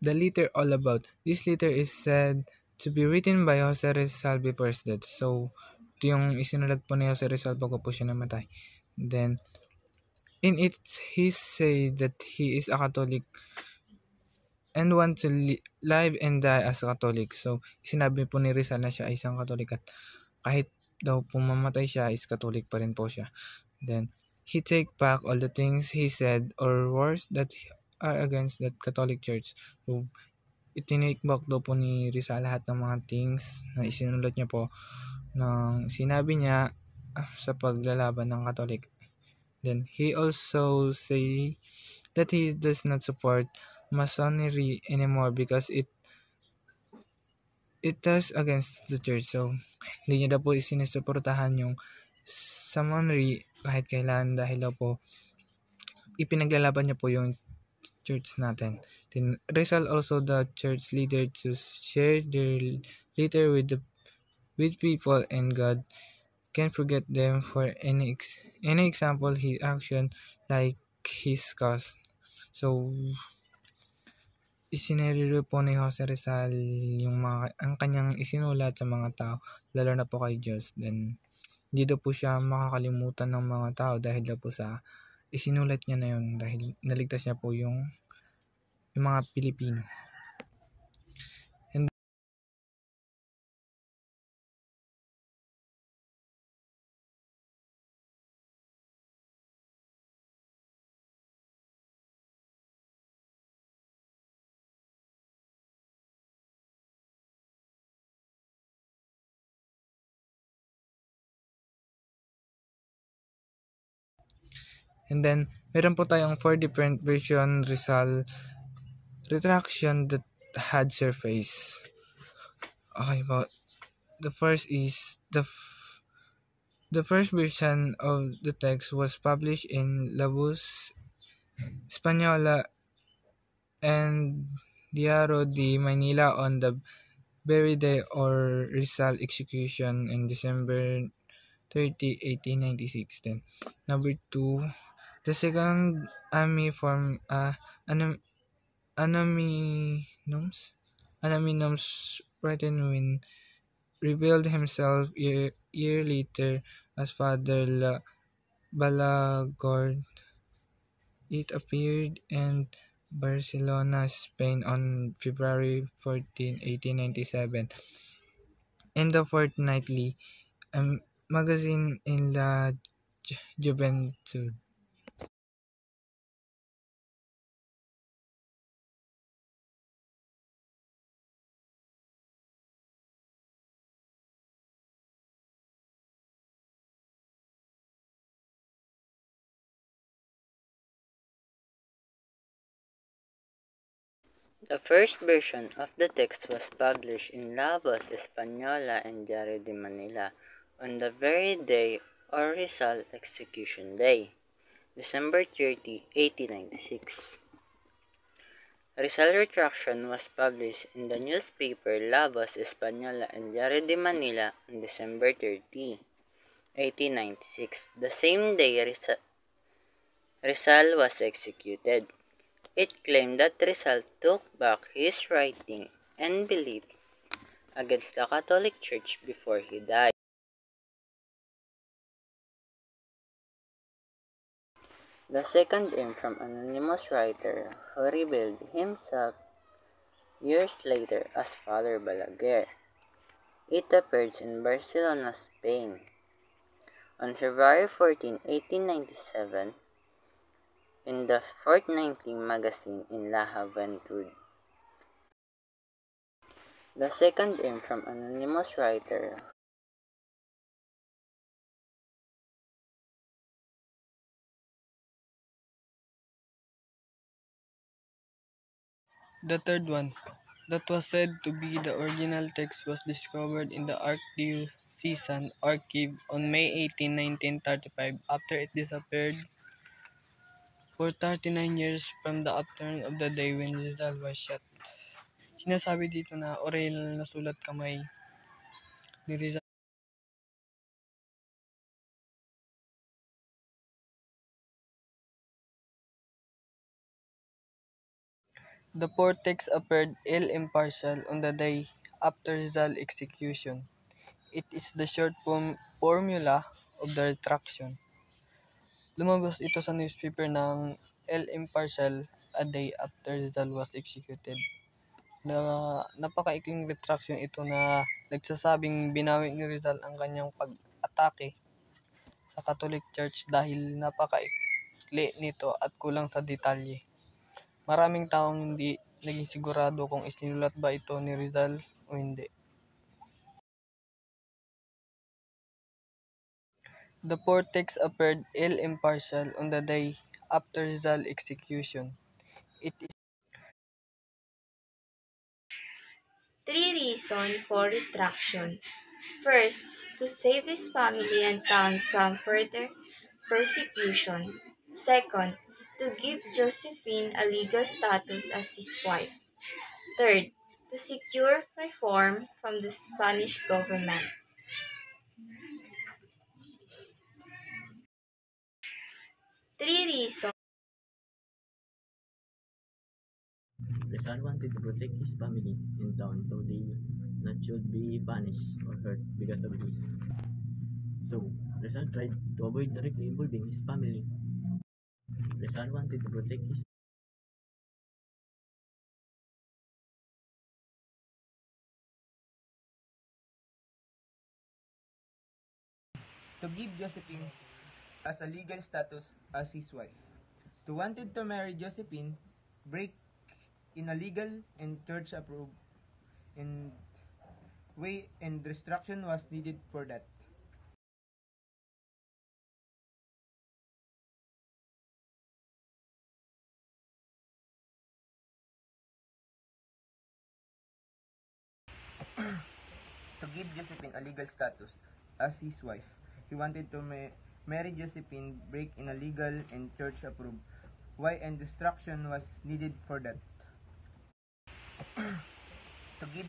the letter all about. This letter is said to be written by Jose Rizal before his death. So, ito yung isinulat po ni Jose Rizal bago po siya namatay. Then, in it, he said that he is a Catholic and want to live and die as a Catholic. So, sinabi po ni Rizal na siya ay isang Catholic at kahit daw pumamatay siya, is Catholic pa rin po siya. Then, he take back all the things he said or words that are against that Catholic Church. So, itinake back daw po ni Rizal lahat ng mga things na isinulat niya po ng sinabi niya sa paglalaban ng Catholic. Then, he also say that he does not support Masonry anymore because it does against the church. So, hindi niya daw po isinusuportahan yung sa Masonry kahit kailan dahil daw po ipinaglalaban niya po yung church natin. Then, Rizal also the church leader to share their leader with people, and God can forget them for any example he action like his cause. So, isinariro po ni Jose Rizal ang kanyang isinulat sa mga tao, lalo na po kay Diyos. Then, hindi daw po siya makakalimutan ng mga tao dahil daw po sa isinulat niya na yun, dahil naligtas niya po yung mga Pilipino. And and then, meron po tayong 4 different version Rizal retraction that had surfaced. Okay po. The first is the first version of the text was published in La Voz Española and Diario de Manila on the very day or Rizal execution in December 30, 1896. Then, number 2, the second army form anom- Anonymous written when revealed himself year later as Father Balagord. It appeared in Barcelona, Spain on February 14, 1897, in the fortnightly magazine in La Juventud. The first version of the text was published in La Voz Española and Diario de Manila on the very day or Rizal execution day, December 30, 1896. Rizal retraction was published in the newspaper La Voz Española and Diario de Manila on December 30, 1896, the same day Rizal was executed. It claimed that Rizal took back his writing and beliefs against the Catholic Church before he died. The second aim from anonymous writer who revealed himself years later as Father Balaguer. It appeared in Barcelona, Spain, on February 14, 1897, in the fortnightly magazine in La Juventud. The second aim from anonymous writer The third one, that was said to be the original text, was discovered in the Archdiocesan Archive on May 18, 1935, after it disappeared for 39 years from the upturn of the day when Rizal was shot. Sinasabi dito na original na sulat kamay ni Rizal. The Portex appeared ill-impartial on the day after Rizal's execution. It is the short formula of the retraction. Lumabas ito sa newspaper ng ill-impartial a day after Rizal was executed. Napakaikling retraction ito na nagsasabing binawi ni Rizal ang kanyang pag-atake sa Catholic Church dahil napakaikli nito at kulang sa detalye. Maraming taong hindi naging sigurado kung isinulat ba ito ni Rizal o hindi. The Portex appeared ill-impartial on the day after Rizal's execution. It is Three reasons for retraction. First, to save his family and town from further persecution. Second, to give Josephine a legal status as his wife. Third, to secure reform from the Spanish government. Three reasons. Rizal wanted to protect his family in town so they not should be punished or hurt because of this. So, Rizal tried to avoid directly involving his family. Rizal wanted to protect his To give Josephine as a legal status as his wife. To wanted to marry Josephine, break in a legal and church approved and way and restriction was needed for that. To give Josephine a legal status as his wife. He wanted to marry Josephine, break in a legal and church approved way and destruction was needed for that. To give